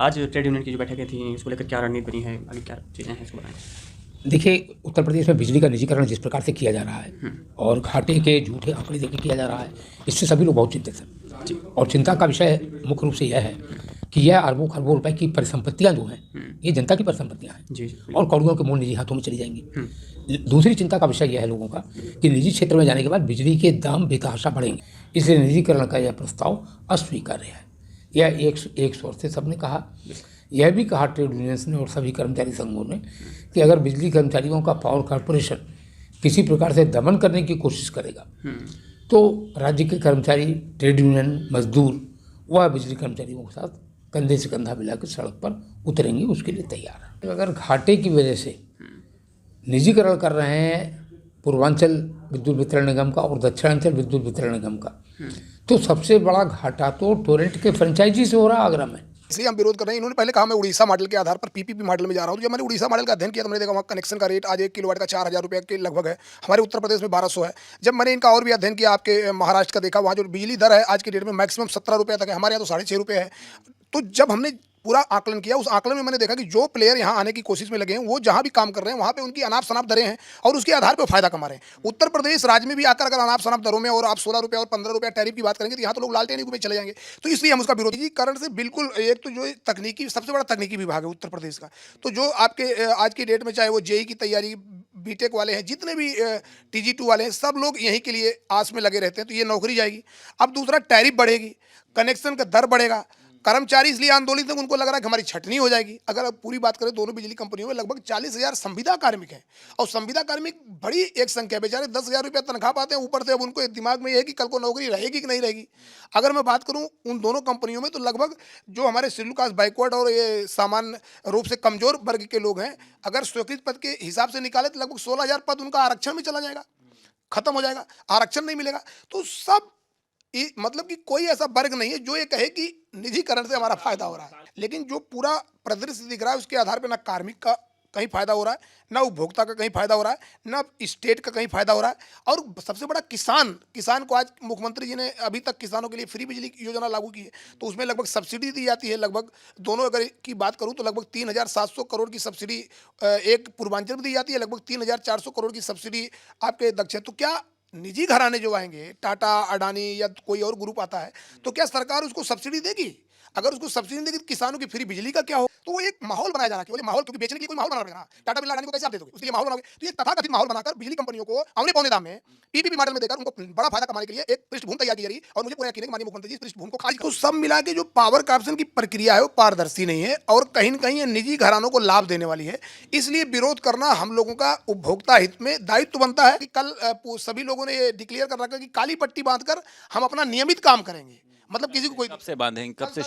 आज trade union की जो बैठकें थी, इसको लेकर क्या रणनीति बनी है, आगे क्या चीज़ें हैं, इसको बताएँ? देखिए, उत्तर प्रदेश में बिजली का निजीकरण जिस प्रकार से किया जा रहा है और घाटे के झूठे आंकड़े देके किया जा रहा है, इससे सभी लोग बहुत चिंतित हैं। और चिंता का विषय मुख्य रूप से यह है कि यह अरबों खरबों रुपए की परिसंपत्तियां जो हैं, ये जनता की परिसंपत्तियां हैं जी, और करोड़ों के मूल निजी हाथों में चली जाएंगी। दूसरी चिंता का विषय यह है लोगों का कि निजी क्षेत्र में जाने के बाद बिजली के दाम बेतहाशा बढ़ेंगे, इसलिए निजीकरण का यह प्रस्ताव अस्वीकार्य है। यह एक स्वर से सबने कहा। यह भी कहा ट्रेड यूनियंस ने और सभी कर्मचारी संघों ने कि अगर बिजली कर्मचारियों का पावर कॉरपोरेशन किसी प्रकार से दमन करने की कोशिश करेगा तो राज्य के कर्मचारी, ट्रेड यूनियन, मजदूर वह बिजली कर्मचारियों के साथ कंधे से कंधा मिलाकर सड़क पर उतरेंगे, उसके लिए तैयार है। तो अगर घाटे की वजह से निजीकरण कर रहे हैं पूर्वांचल विद्युत वितरण निगम का और दक्षिणांचल विद्युत वितरण निगम का, तो सबसे बड़ा घाटा तो टोरेंट के फ्रेंचाइजी से हो रहा है आगरा में। इसलिए हम विरोध कर रहे हैं। इन्होंने पहले कहा मैं उड़ीसा मॉडल के आधार पर पीपीपी मॉडल में जा रहा हूँ। तो जब मैंने उड़ीसा मॉडल का अध्ययन किया तो मैंने देखा वहाँ कनेक्शन का रेट आज 1 किलोवाट का 4,000 रुपये के लगभग है। हमारे उत्तर प्रदेश में 1,200 है। जब मैंने इनका और भी अध्ययन किया आपके महाराष्ट्र का, देखा वहाँ जो बिजली दर है आज की डेट में मैक्सिमम 17 रुपये तक है, हमारे यहाँ तो 6.5 रुपये है। तो जब हमने पूरा आकलन किया, उस आकलन में मैंने देखा कि जो प्लेयर यहाँ आने की कोशिश में लगे हैं वो जहाँ भी काम कर रहे हैं वहाँ पे उनकी अनाप शनाप दरें हैं और उसके आधार पर फायदा कमा रहे हैं। उत्तर प्रदेश राज्य में भी आकर अगर अनाप शनाप दरों में और आप 16 रुपये और 15 रुपये टैरिफ की बात करेंगे तो यहाँ तो लोग लालटेन में चले जाएंगे। तो इसलिए हम उसका विरोध, निजीकरण से बिल्कुल, एक तो जो तकनीकी सबसे बड़ा तकनीकी विभाग है उत्तर प्रदेश का, तो जो आपके आज की डेट में चाहे वो जेई की तैयारी, बीटेक वाले हैं, जितने भी TG2 वाले हैं, सब लोग यहीं के लिए आस में लगे रहते हैं। तो ये नौकरी जाएगी। अब दूसरा टैरिफ बढ़ेगी, कनेक्शन का दर बढ़ेगा, कर्मचारी इसलिए आंदोलित है, उनको लग रहा है कि हमारी छटनी हो जाएगी। अगर अब पूरी बात करें दोनों बिजली कंपनियों में लगभग 40,000 संविदा कार्मिक हैं और संविदा कार्मिक बड़ी एक संख्या, बेचारे 10,000 रुपये तनख्वाह पाते हैं, ऊपर से अब उनको दिमाग में ये है कि कल को नौकरी रहेगी कि नहीं रहेगी। अगर मैं बात करूं उन दोनों कंपनियों में तो लगभग जो हमारे शेड्यूल कास्ट, बैकवर्ड और ये सामान्य रूप से कमजोर वर्ग के लोग हैं, अगर स्वीकृत पद के हिसाब से निकाले तो लगभग 16,000 पद उनका आरक्षण में चला जाएगा, खत्म हो जाएगा, आरक्षण नहीं मिलेगा। तो सब मतलब कि कोई ऐसा वर्ग नहीं है जो ये कहे कि निजीकरण से हमारा फायदा हो रहा है। लेकिन जो पूरा परिदृश्य दिख रहा है उसके आधार पर ना कार्मिक का कहीं फायदा हो रहा है, ना उपभोक्ता का कहीं फायदा हो रहा है, ना स्टेट का कहीं फायदा हो रहा है। और सबसे बड़ा किसान को आज मुख्यमंत्री जी ने अभी तक किसानों के लिए फ्री बिजली की योजना लागू की है, तो उसमें लगभग सब्सिडी दी जाती है। लगभग दोनों अगर की बात करूं तो लगभग 3,700 करोड़ की सब्सिडी एक पूर्वांचल में दी जाती है, लगभग 3,400 करोड़ की सब्सिडी आपके दक्षिण। तो क्या निजी घराने जो आएंगे, टाटा, अडानी या कोई और ग्रुप आता है, तो क्या सरकार उसको सब्सिडी देगी? अगर उसको सब्सिडी देगी तो किसानों की फ्री बिजली का क्या हो? तो वो एक माहौल बनाया जा रहा है, केवल माहौल, क्योंकि बेचने के लिए कोई माहौल बना रहेगा। टाटा बिरला, अडानी को कैसे आप दे दोगे? उसके लिए माहौल बनाओगे। तो ये तथाकथित माहौल बनाकर बिजली कंपनियों को औने पौने दाम में पीपीपी मॉडल में देकर उनको बड़ा फायदा कमाने के लिए एक पृष्ठभूमि तैयार की जा रही है। और मुझे पूरा यकीन है कि माननीय मुख्यमंत्री जी इस पृष्ठभूमि को खारिज। तो सब मिला के जो पावर कॉर्पोरेशन की प्रक्रिया है वो पारदर्शी नहीं है और कहीं न कहीं ये निजी घरानों को लाभ देने वाली है। इसलिए विरोध करना हम लोगों का उपभोक्ता हित में दायित्व बनता है कि कल सभी लोगों ने ये डिक्लेयर कर रखा कि काली पट्टी बांधकर हम अपना नियमित काम करेंगे। मतलब किसी को कोई कब से बांधेंगे, कब से?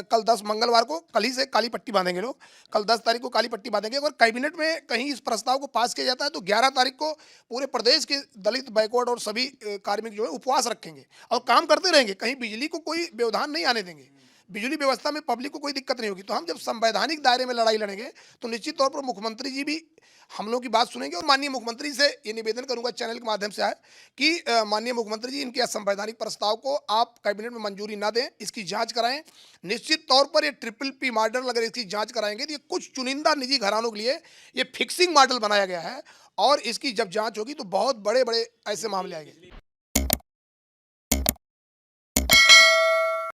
कल 10 मंगलवार को, कल ही से काली पट्टी बांधेंगे लोग। कल 10 तारीख को काली पट्टी बांधेंगे। अगर कैबिनेट में कहीं इस प्रस्ताव को पास किया जाता है तो 11 तारीख को पूरे प्रदेश के दलित, बैकवर्ड और सभी कार्मिक जो है उपवास रखेंगे और काम करते रहेंगे। कहीं बिजली को कोई व्यवधान नहीं आने देंगे, बिजली व्यवस्था में पब्लिक को कोई दिक्कत नहीं होगी। तो हम जब संवैधानिक दायरे में लड़ाई लड़ेंगे तो निश्चित तौर पर मुख्यमंत्री जी भी हम लोग की बात सुनेंगे। और माननीय मुख्यमंत्री से ये निवेदन करूंगा चैनल के माध्यम से है कि माननीय मुख्यमंत्री जी, इनके असंवैधानिक प्रस्ताव को आप कैबिनेट में मंजूरी ना दें, इसकी जांच कराएं। निश्चित तौर पर ये ट्रिपल-P मॉडल अगर इसकी जांच कराएंगे तो ये कुछ चुनिंदा निजी घरानों के लिए ये फिक्सिंग मॉडल बनाया गया है और इसकी जब जांच होगी तो बहुत बड़े बड़े ऐसे मामले आएंगे।